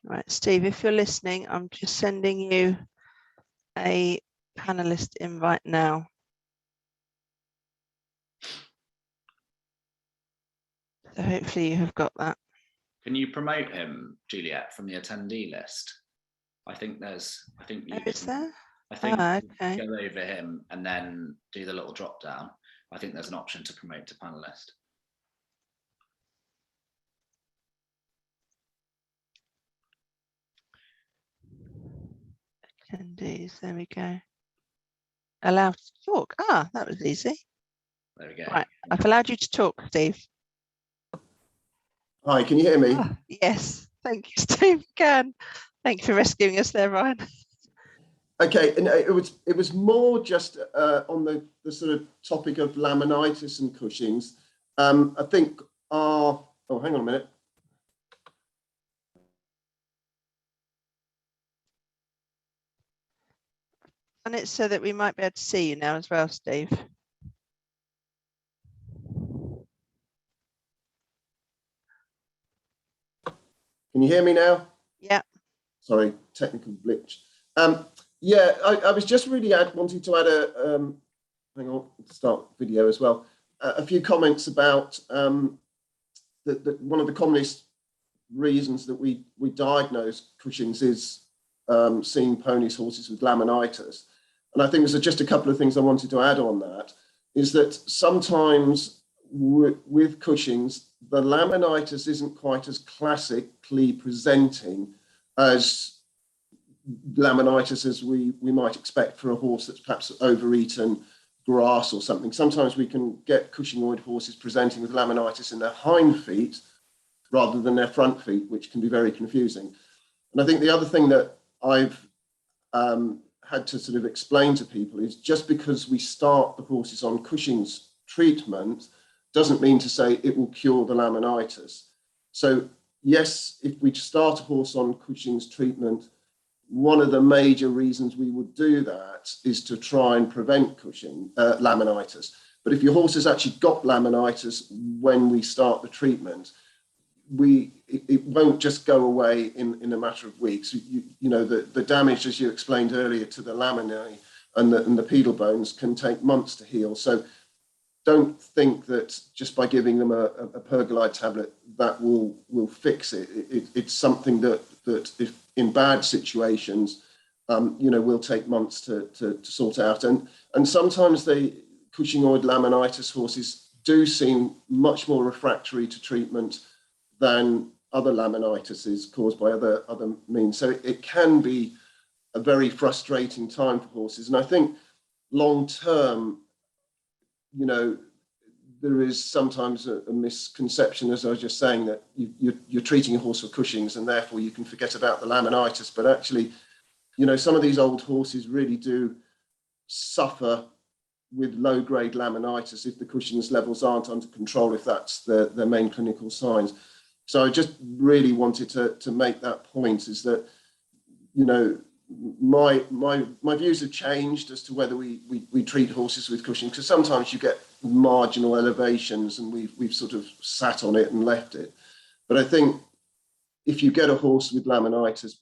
Right, Steve, if you're listening, I'm just sending you a panelist invite now. So hopefully you have got that. Can you promote him, Juliette, from the attendee list? I think you Is there? I think okay. go over him and then do the little drop down. I think there's an option to promote to panelist. Attendees, there we go. Allow to talk. Ah, that was easy. There we go. Right, I've allowed you to talk, Steve. Hi, can you hear me? Ah, yes, thank you, Steve. Can. Thank you for rescuing us there, Ryan. Okay, and it was more just on the sort of topic of laminitis and Cushing's. I think oh, hang on a minute. And it's so that we might be able to see you now as well, Steve. Can you hear me now? Yeah. Sorry, technical glitch. Yeah, I was just really wanting to add a, hang on, start video as well, a few comments about one of the commonest reasons that we diagnose Cushing's is seen ponies, horses with laminitis. And I think there's just a couple of things I wanted to add on that, is that sometimes with Cushing's, the laminitis isn't quite as classically presenting as laminitis as we might expect for a horse that's perhaps overeaten grass or something. Sometimes we can get Cushing'oid horses presenting with laminitis in their hind feet rather than their front feet, which can be very confusing. And I think the other thing that I've had to sort of explain to people is just because we start the horses on Cushing's treatment doesn't mean to say it will cure the laminitis. So yes, if we start a horse on Cushing's treatment, one of the major reasons we would do that is to try and prevent laminitis. But if your horse has actually got laminitis when we start the treatment, it won't just go away in a matter of weeks. You know, the damage, as you explained earlier, to the laminae and the pedal bones can take months to heal. So don't think that just by giving them a pergolide tablet that will fix it. It's something that if in bad situations, you know, will take months to sort out. And sometimes the Cushing'oid laminitis horses do seem much more refractory to treatment than other laminitis caused by other means. So it can be a very frustrating time for horses. And I think long term, you know, there is sometimes a misconception, as I was just saying, that you're treating a horse for Cushing's and therefore you can forget about the laminitis. But actually, you know, some of these old horses really do suffer with low-grade laminitis if the Cushing's levels aren't under control, if that's their main clinical signs. So I just really wanted to make that point, is that, you know, my views have changed as to whether we treat horses with Cushing's, because sometimes you get marginal elevations and we've sort of sat on it and left it. But I think if you get a horse with laminitis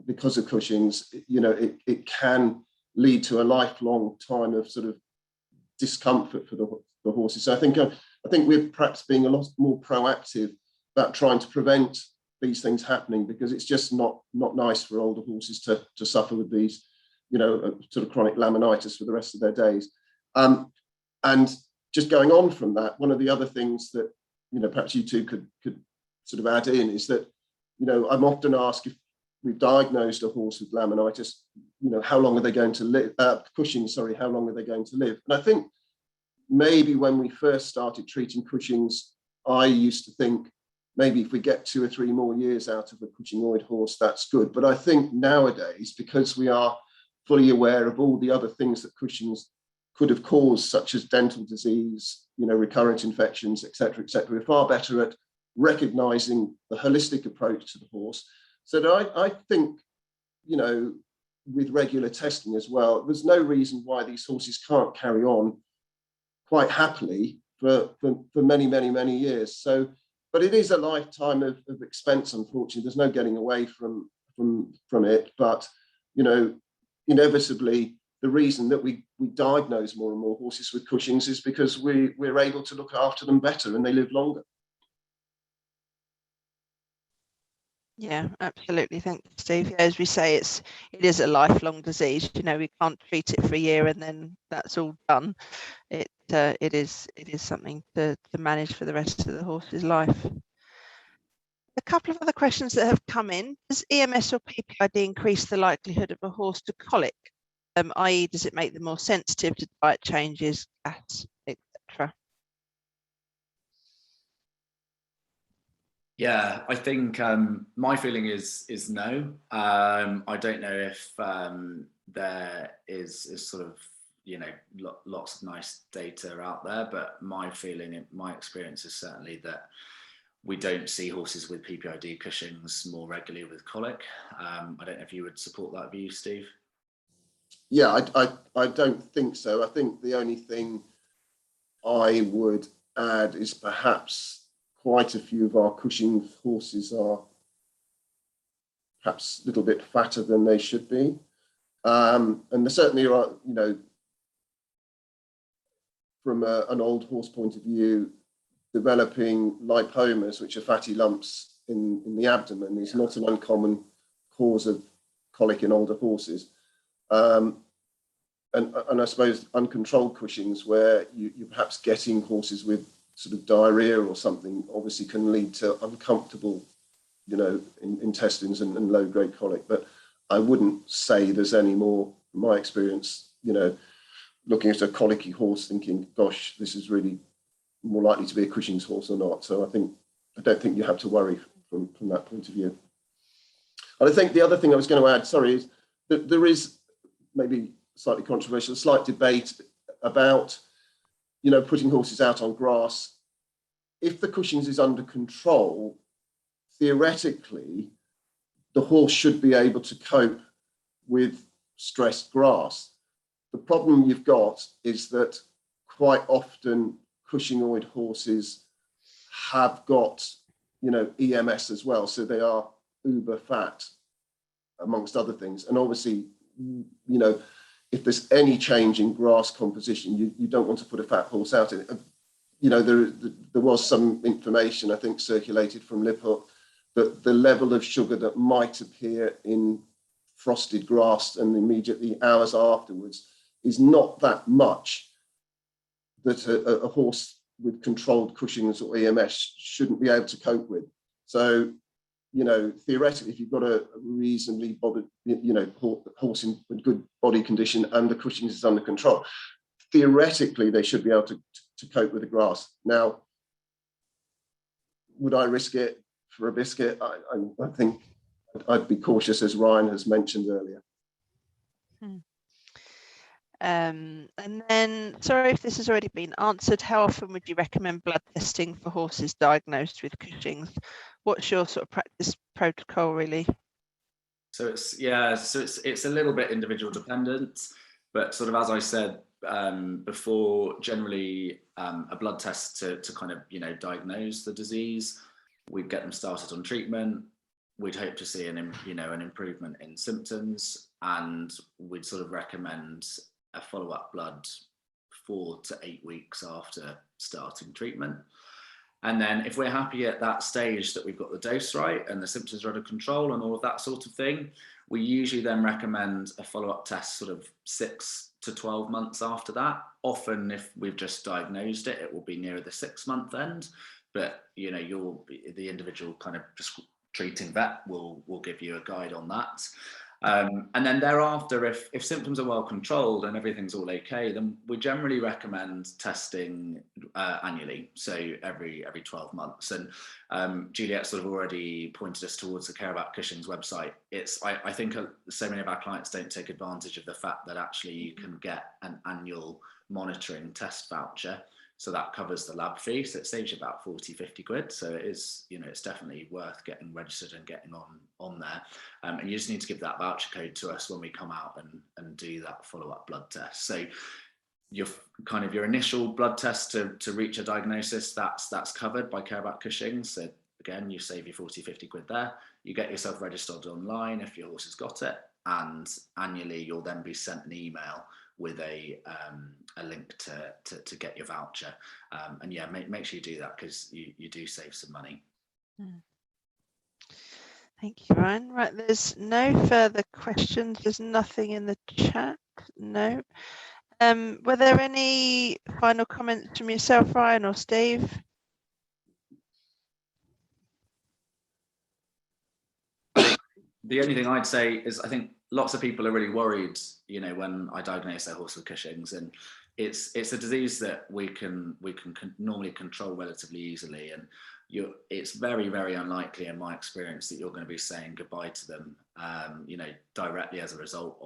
because of Cushing's, you know, it can lead to a lifelong time of sort of discomfort for the horses. So I think we're perhaps being a lot more proactive about trying to prevent these things happening, because it's just not nice for older horses to suffer with these, you know, sort of chronic laminitis for the rest of their days. And just going on from that, one of the other things that, you know, perhaps you two could sort of add in is that, you know, I'm often asked, if we've diagnosed a horse with laminitis, you know, how long are they going to live? Cushing's, sorry, how long are they going to live? And I think maybe when we first started treating Cushing's, I used to think maybe if we get 2 or 3 more years out of a Cushing'oid horse, that's good. But I think nowadays, because we are fully aware of all the other things that Cushing's could have caused, such as dental disease, you know, recurrent infections, et cetera, we're far better at recognizing the holistic approach to the horse. So that I think, you know, with regular testing as well, there's no reason why these horses can't carry on quite happily for many, many, many years. So, but it is a lifetime of expense, unfortunately. There's no getting away from it. But, you know, inevitably, the reason that we diagnose more and more horses with Cushing's is because we're able to look after them better and they live longer. Yeah, absolutely. Thank you, Steve. Yeah, as we say, it is a lifelong disease. You know, we can't treat it for a year and then that's all done. It is something to manage for the rest of the horse's life. A couple of other questions that have come in. Does EMS or PPID increase the likelihood of a horse to colic? I.e., does it make them more sensitive to diet changes, gas, etc.? Yeah, I think my feeling is no. I don't know if there is sort of, you know, lots of nice data out there, but my feeling, my experience is certainly that we don't see horses with PPID Cushing's more regularly with colic. I don't know if you would support that view, Steve. Yeah, I don't think so. I think the only thing I would add is perhaps quite a few of our Cushing's horses are perhaps a little bit fatter than they should be. And there certainly are, you know, from an old horse point of view, developing lipomas, which are fatty lumps in the abdomen, is not an uncommon cause of colic in older horses. And I suppose uncontrolled Cushing's, where you're perhaps getting horses with sort of diarrhea or something, obviously can lead to uncomfortable, intestines and low-grade colic. But I wouldn't say there's any more, from my experience, looking at a colicky horse thinking, gosh, this is really more likely to be a Cushing's horse or not. So I don't think you have to worry from that point of view. And I think the other thing I was going to add, is that there is maybe slightly controversial, a slight debate about, putting horses out on grass. If the Cushing's is under control, theoretically, the horse should be able to cope with stressed grass. The problem you've got is that quite often Cushingoid horses have got, EMS as well. So they are uber fat, amongst other things. And obviously, if there's any change in grass composition, you don't want to put a fat horse out in it. There was some information, I think, circulated from Liphook that the level of sugar that might appear in frosted grass and immediately hours afterwards is not that much that a horse with controlled Cushing's or EMS shouldn't be able to cope with. So, theoretically, if you've got a reasonably bothered, horse in good body condition and the Cushing's is under control, theoretically, they should be able to cope with the grass. Now, would I risk it for a biscuit? I think I'd be cautious, as Ryan has mentioned earlier. And then, sorry if this has already been answered, how often would you recommend blood testing for horses diagnosed with Cushing's? What's your sort of practice protocol, really? So it's a little bit individual dependent, but sort of, as I said before, generally a blood test to kind of diagnose the disease. We'd get them started on treatment. We'd hope to see an improvement in symptoms, and we'd sort of recommend a follow-up blood 4 to 8 weeks after starting treatment. And then if we're happy at that stage that we've got the dose right and the symptoms are under control and all of that sort of thing, we usually then recommend a follow-up test sort of 6 to 12 months after that. Often if we've just diagnosed it, it will be nearer the 6-month end, but the individual kind of treating vet will give you a guide on that. And then thereafter, if symptoms are well controlled and everything's all okay, then we generally recommend testing annually, so every 12 months. And Juliette sort of already pointed us towards the Care About Cushing's website. I think so many of our clients don't take advantage of the fact that actually you can get an annual monitoring test voucher. So that covers the lab fee. So it saves you about 40-50 quid. So it is, it's definitely worth getting registered and getting on there. And you just need to give that voucher code to us when we come out and do that follow-up blood test. So your initial blood test to reach a diagnosis, that's covered by Care About Cushing's. So again, you save your 40-50 quid there. You get yourself registered online if your horse has got it. And annually, you'll then be sent an email with a link to get your voucher, and yeah, make sure you do that, because you do save some money. Thank you, Ryan. Right, there's no further questions. There's nothing in the chat. No. Were there any final comments from yourself, Ryan or Steve? The only thing I'd say is I think lots of people are really worried, when I diagnose their horse with Cushing's, and it's a disease that we can normally control relatively easily, and it's very, very unlikely in my experience that you're going to be saying goodbye to them, directly as a result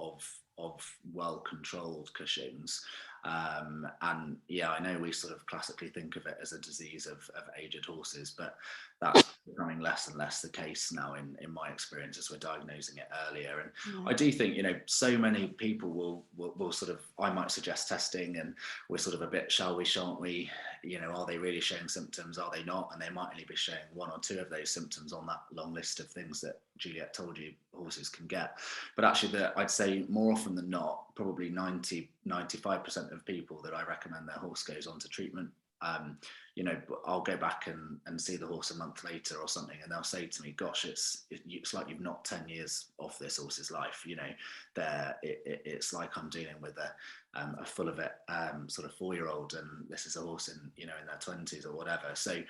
of well-controlled Cushing's. And yeah, I know we sort of classically think of it as a disease of aged horses, but that's becoming less and less the case now in my experience as we're diagnosing it earlier. And I do think, so many people will sort of, I might suggest testing, and we're sort of a bit, shall we, shan't we, are they really showing symptoms? Are they not? And they might only be showing 1 or 2 of those symptoms on that long list of things that Juliette told you horses can get. But actually, I'd say more often than not, probably 90-95% of people that I recommend their horse goes on to treatment, you know, I'll go back and see the horse a month later or something, and they'll say to me, gosh, it's like you've knocked 10 years off this horse's life. You know, it's like I'm dealing with a full of it sort of 4-year-old, and this is a horse in, you know, in their 20s or whatever. So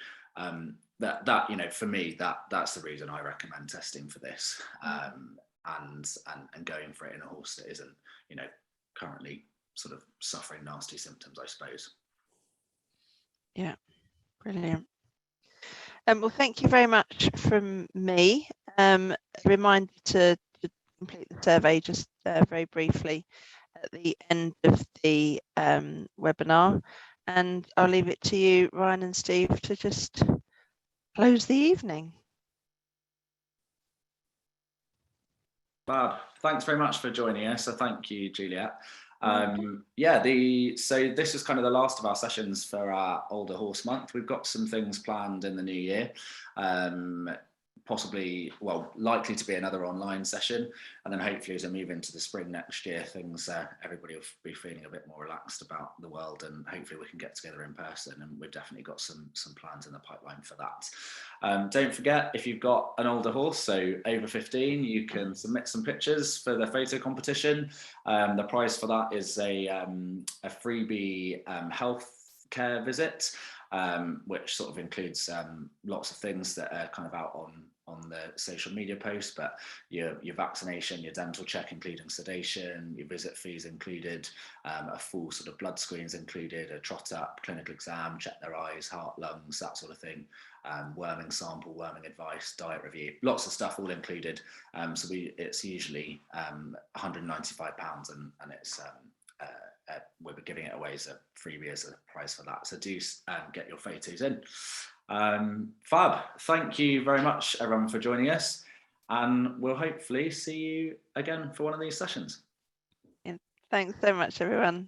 that you know, for me, that's the reason I recommend testing for this, and going for it in a horse that isn't, you know, currently sort of suffering nasty symptoms, I suppose. Yeah, brilliant. Well, thank you very much from me. A reminder to complete the survey just very briefly at the end of the webinar, and I'll leave it to you, Ryan and Steve, to just close the evening. Fab. Thanks very much for joining us. So thank you, Juliette. So this is kind of the last of our sessions for our Older Horse Month. We've got some things planned in the new year. Possibly, well, likely to be another online session, and then hopefully as we move into the spring next year, things everybody will be feeling a bit more relaxed about the world, and hopefully we can get together in person, and we've definitely got some plans in the pipeline for that. Don't forget, if you've got an older horse, so over 15, you can submit some pictures for the photo competition. The prize for that is a freebie health care visit, which sort of includes lots of things that are kind of out on the social media post, but your vaccination, your dental check, including sedation, your visit fees included, a full sort of blood screens included, a trot up, clinical exam, check their eyes, heart, lungs, that sort of thing, worming sample, worming advice, diet review, lots of stuff all included. So it's usually £195, and it's we'll be giving it away as a freebie as a prize for that. So do get your photos in. Fab. Thank you very much, everyone, for joining us, and we'll hopefully see you again for one of these sessions. Thanks so much, everyone.